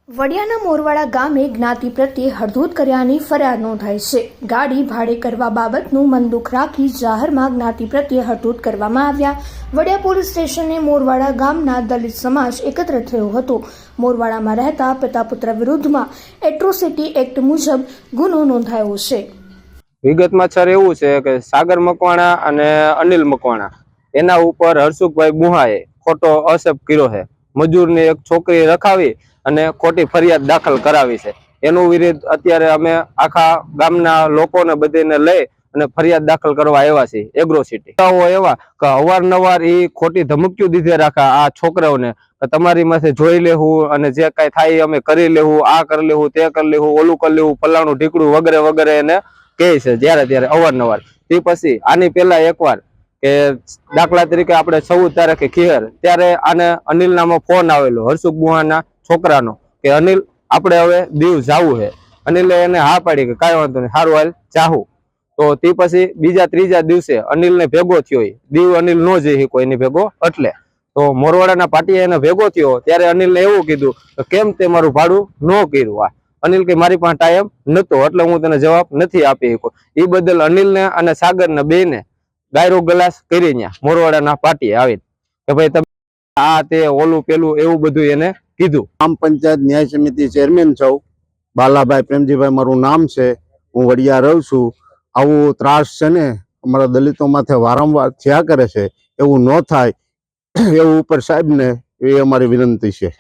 વડિયાના મોરવાડા ગામે જ્ઞાતિ પ્રત્યે હળધૂત કર્યાની ફરિયાદ નોંધાઈ છે। ગાડી ભાડે કરવા બાબતનું મનદુખ રાખી જાહેરમાં જ્ઞાતિ પ્રત્યે હળધૂત કરવામાં આવ્યા। વડિયા પોલીસ સ્ટેશને મોરવાડા ગામના દલિત સમાજ એકત્ર થયો હતો। મોરવાડામાં રહેતા પિતા પુત્ર વિરુદ્ધમાં એટ્રોસિટી એક્ટ મુજબ ગુનો નોંધાયો છે। વિગતમાં સર એવું છે કે સાગર મકવાણા અને અનિલ મકવાણા એના ઉપર હરસુખભાઈ બુહાએ ખોટો આક્ષેપ કર્યો છે। મજૂરની એક છોકરી રખાવી અને ખોટી ફરિયાદ દાખલ કરાવી છે। એનું વિરુદ્ધ અત્યારે અમે આખા ગામના લોકોને બધીને લઈ અને ફરિયાદ દાખલ કરવા આવ્યા છીએ એગ્રોસિટી। એવા કે અવારનવાર એ ખોટી ધમકીઓ દીધે રાખા આ છોકરાઓને તમારી માથે જોઈ લેવું અને જે કાંઈ થાય અમે કરી લેવું, આ કરી લેવું, તે કરી લેવું, ઓલું કરી લેવું, ફલાણું ઢીકડું વગેરે વગેરે એને કહે છે જ્યારે ત્યારે અવારનવાર। તે પછી આની પહેલા એકવાર કે દાખલા તરીકે આપણે 14 તારીખે ખીહર ત્યારે આને અનિલ નામનો ફોન આવેલો હરસુખ બુહાના છોકરાનો કે અનિલ આપણે હવે દીવ જવું છે। અનિલે એને હા પાડી કે કાંઈ વાંધો નહીં, સારું હાલ જાહું। તો તે પછી બીજા ત્રીજા દિવસે અનિલને ભેગો થયો દીવ અનિલ નો જઈ કોઈની ભેગો એટલે તો મોરવાડાના પાટીએ એને ભેગો થયો ત્યારે અનિલને એવું કીધું કે કેમ તે મારું ભાડું ન કર્યું। આ અનિલ કે મારી પાસે ટાઈમ નતો એટલે હું તને જવાબ નથી આપી શક્યો। એ બદલ અનિલને અને સાગરને બેને ગાયરો ગલાસ કરી ન્યા મોરવાડાના પાટીએ આવીને કે ભાઈ તમે આ તે ઓલું પેલું એવું બધું એને કીધું। ગ્રામ પંચાયત ન્યાય સમિતિ ચેરમેન છું, બાલાભાઈ પ્રેમજીભાઈ મારું નામ છે। હું વડિયા રહું છું। આવું ત્રાસ છે ને અમારા દલિતો માથે વારંવાર થયા કરે છે, એવું ન થાય એવું ઉપર સાહેબને એ અમારી વિનંતી છે।